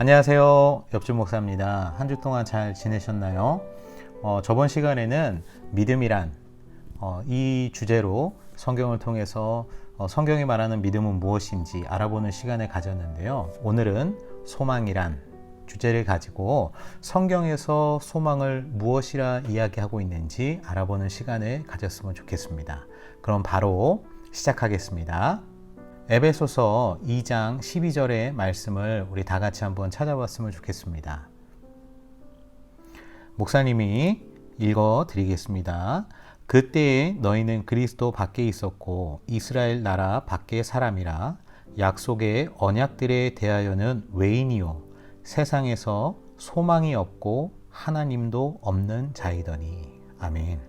안녕하세요. 옆집 목사입니다. 한 주 동안 잘 지내셨나요? 저번 시간에는 믿음이란 이 주제로 성경을 통해서 성경이 말하는 믿음은 무엇인지 알아보는 시간을 가졌는데요. 오늘은 소망이란 주제를 가지고 성경에서 소망을 무엇이라 이야기하고 있는지 알아보는 시간을 가졌으면 좋겠습니다. 그럼 바로 시작하겠습니다. 에베소서 2장 12절의 말씀을 우리 다 같이 한번 찾아봤으면 좋겠습니다. 목사님이 읽어 드리겠습니다. 그때에 너희는 그리스도 밖에 있었고 이스라엘 나라 밖의 사람이라 약속의 언약들에 대하여는 외인이요 세상에서 소망이 없고 하나님도 없는 자이더니. 아멘.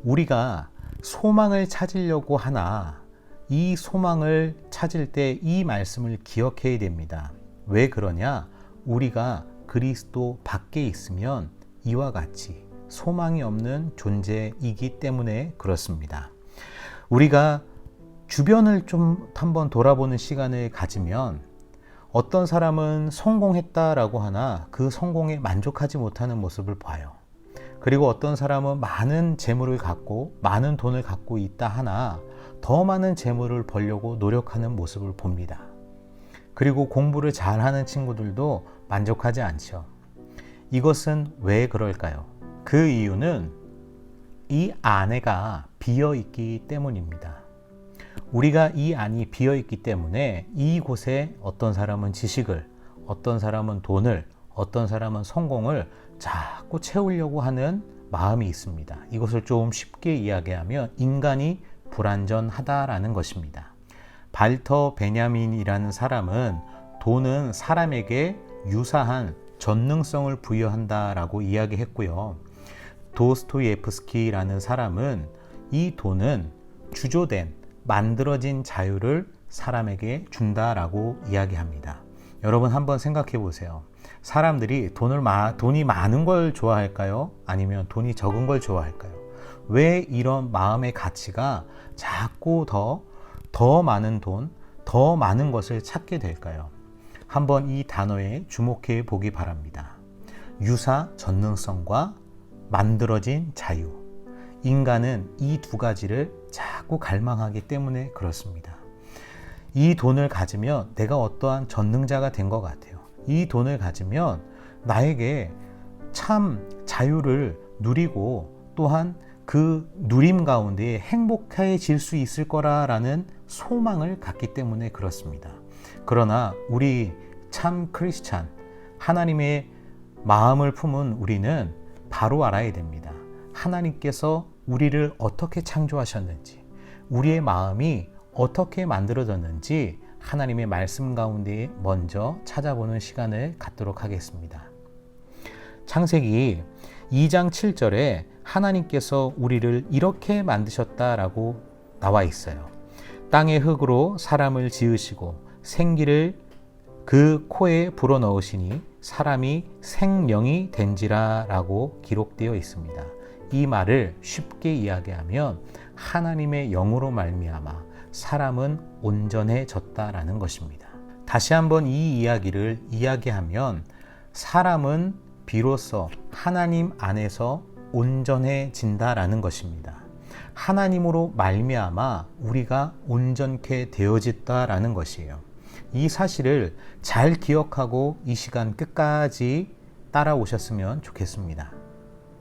우리가 소망을 찾으려고 하나 이 소망을 찾을 때 이 말씀을 기억해야 됩니다. 왜 그러냐? 우리가 그리스도 밖에 있으면 이와 같이 소망이 없는 존재이기 때문에 그렇습니다. 우리가 주변을 좀 한번 돌아보는 시간을 가지면 어떤 사람은 성공했다라고 하나 그 성공에 만족하지 못하는 모습을 봐요. 그리고 어떤 사람은 많은 재물을 갖고 많은 돈을 갖고 있다 하나 더 많은 재물을 벌려고 노력하는 모습을 봅니다. 그리고 공부를 잘하는 친구들도 만족하지 않죠. 이것은 왜 그럴까요? 그 이유는 이 안에가 비어있기 때문입니다. 우리가 이 안이 비어있기 때문에 이곳에 어떤 사람은 지식을, 어떤 사람은 돈을, 어떤 사람은 성공을 자꾸 채우려고 하는 마음이 있습니다. 이것을 좀 쉽게 이야기하면 인간이 불완전하다라는 것입니다. 발터 베냐민이라는 사람은 돈은 사람에게 유사한 전능성을 부여한다라고 이야기했고요. 도스토예프스키라는 사람은 이 돈은 주조된 만들어진 자유를 사람에게 준다라고 이야기합니다. 여러분 한번 생각해 보세요. 사람들이 돈이 많은 걸 좋아할까요? 아니면 돈이 적은 걸 좋아할까요? 왜 이런 마음의 가치가 자꾸 더 많은 돈, 더 많은 것을 찾게 될까요? 한번 이 단어에 주목해 보기 바랍니다. 유사 전능성과 만들어진 자유. 인간은 이 두 가지를 자꾸 갈망하기 때문에 그렇습니다. 이 돈을 가지면 내가 어떠한 전능자가 된 것 같아요. 이 돈을 가지면 나에게 참 자유를 누리고 또한 그 누림 가운데 행복해질 수 있을 거라는 소망을 갖기 때문에 그렇습니다. 그러나 우리 참 크리스찬, 하나님의 마음을 품은 우리는 바로 알아야 됩니다. 하나님께서 우리를 어떻게 창조하셨는지, 우리의 마음이 어떻게 만들어졌는지 하나님의 말씀 가운데 먼저 찾아보는 시간을 갖도록 하겠습니다. 창세기 2장 7절에 하나님께서 우리를 이렇게 만드셨다라고 나와 있어요. 땅의 흙으로 사람을 지으시고 생기를 그 코에 불어넣으시니 사람이 생명이 된지라라고 기록되어 있습니다. 이 말을 쉽게 이야기하면 하나님의 영으로 말미암아 사람은 온전해졌다라는 것입니다. 다시 한번 이 이야기를 이야기하면 사람은 비로소 하나님 안에서 온전해진다라는 것입니다. 하나님으로 말미암아 우리가 온전케 되어졌다라는 것이에요. 이 사실을 잘 기억하고 이 시간 끝까지 따라오셨으면 좋겠습니다.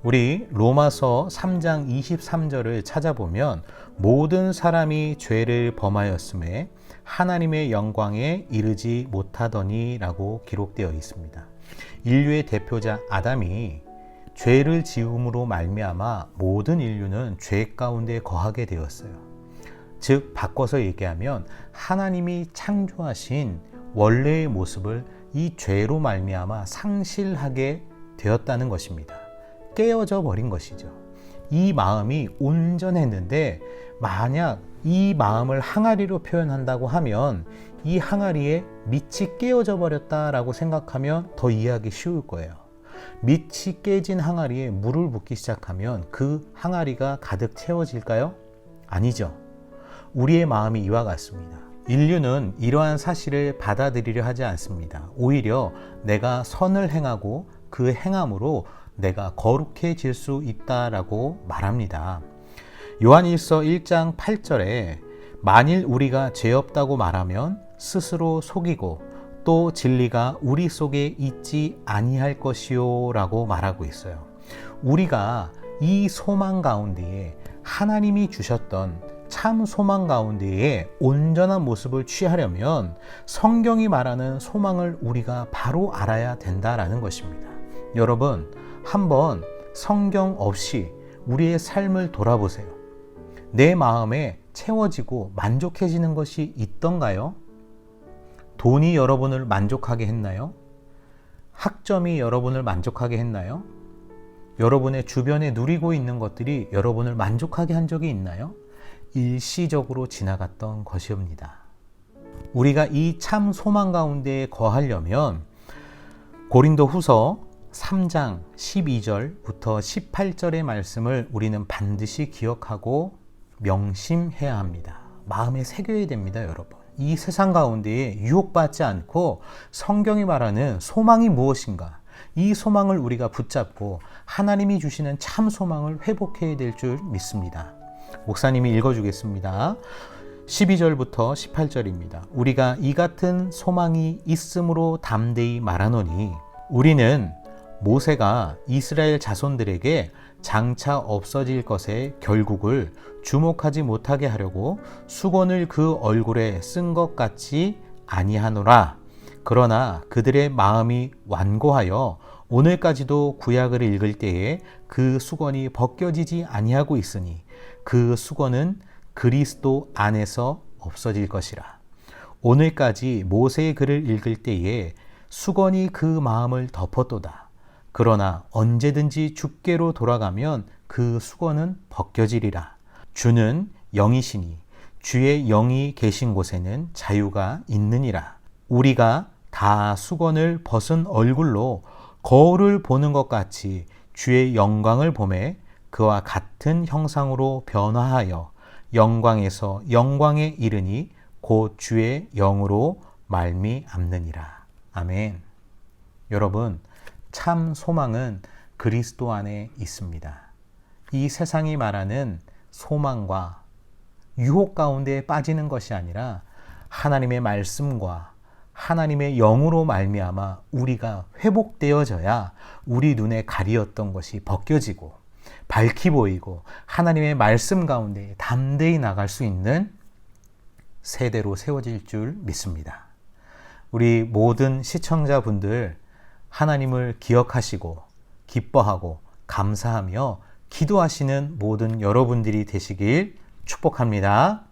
우리 로마서 3장 23절을 찾아보면 모든 사람이 죄를 범하였음에 하나님의 영광에 이르지 못하더니 라고 기록되어 있습니다. 인류의 대표자 아담이 죄를 지음으로 말미암아 모든 인류는 죄 가운데 거하게 되었어요. 즉 바꿔서 얘기하면 하나님이 창조하신 원래의 모습을 이 죄로 말미암아 상실하게 되었다는 것입니다. 깨어져 버린 것이죠. 이 마음이 온전했는데 만약 이 마음을 항아리로 표현한다고 하면 이 항아리에 밑이 깨어져 버렸다라고 생각하면 더 이해하기 쉬울 거예요. 밑이 깨진 항아리에 물을 붓기 시작하면 그 항아리가 가득 채워질까요? 아니죠. 우리의 마음이 이와 같습니다. 인류는 이러한 사실을 받아들이려 하지 않습니다. 오히려 내가 선을 행하고 그 행함으로 내가 거룩해질 수 있다라고 말합니다. 요한일서 1장 8절에 만일 우리가 죄 없다고 말하면 스스로 속이고 또 진리가 우리 속에 있지 아니할 것이요 라고 말하고 있어요. 우리가 이 소망 가운데에 하나님이 주셨던 참 소망 가운데에 온전한 모습을 취하려면 성경이 말하는 소망을 우리가 바로 알아야 된다라는 것입니다. 여러분, 한번 성경 없이 우리의 삶을 돌아보세요. 내 마음에 채워지고 만족해지는 것이 있던가요? 돈이 여러분을 만족하게 했나요? 학점이 여러분을 만족하게 했나요? 여러분의 주변에 누리고 있는 것들이 여러분을 만족하게 한 적이 있나요? 일시적으로 지나갔던 것이옵니다. 우리가 이 참 소망 가운데에 거하려면 고린도 후서 3장 12절부터 18절의 말씀을 우리는 반드시 기억하고 명심해야 합니다. 마음에 새겨야 됩니다, 여러분. 이 세상 가운데에 유혹받지 않고 성경이 말하는 소망이 무엇인가? 이 소망을 우리가 붙잡고 하나님이 주시는 참 소망을 회복해야 될 줄 믿습니다. 목사님이 읽어주겠습니다. 12절부터 18절입니다. 우리가 이 같은 소망이 있음으로 담대히 말하노니 우리는 모세가 이스라엘 자손들에게 장차 없어질 것의 결국을 주목하지 못하게 하려고 수건을 그 얼굴에 쓴 것 같지 아니하노라. 그러나 그들의 마음이 완고하여 오늘까지도 구약을 읽을 때에 그 수건이 벗겨지지 아니하고 있으니 그 수건은 그리스도 안에서 없어질 것이라. 오늘까지 모세의 글을 읽을 때에 수건이 그 마음을 덮었도다. 그러나 언제든지 주께로 돌아가면 그 수건은 벗겨지리라. 주는 영이시니 주의 영이 계신 곳에는 자유가 있느니라. 우리가 다 수건을 벗은 얼굴로 거울을 보는 것 같이 주의 영광을 보매 그와 같은 형상으로 변화하여 영광에서 영광에 이르니 곧 주의 영으로 말미암느니라. 아멘. 여러분, 참 소망은 그리스도 안에 있습니다. 이 세상이 말하는 소망과 유혹 가운데 빠지는 것이 아니라 하나님의 말씀과 하나님의 영으로 말미암아 우리가 회복되어져야 우리 눈에 가리었던 것이 벗겨지고 밝히 보이고 하나님의 말씀 가운데 담대히 나갈 수 있는 세대로 세워질 줄 믿습니다. 우리 모든 시청자분들 하나님을 기억하시고 기뻐하고 감사하며 기도하시는 모든 여러분들이 되시길 축복합니다.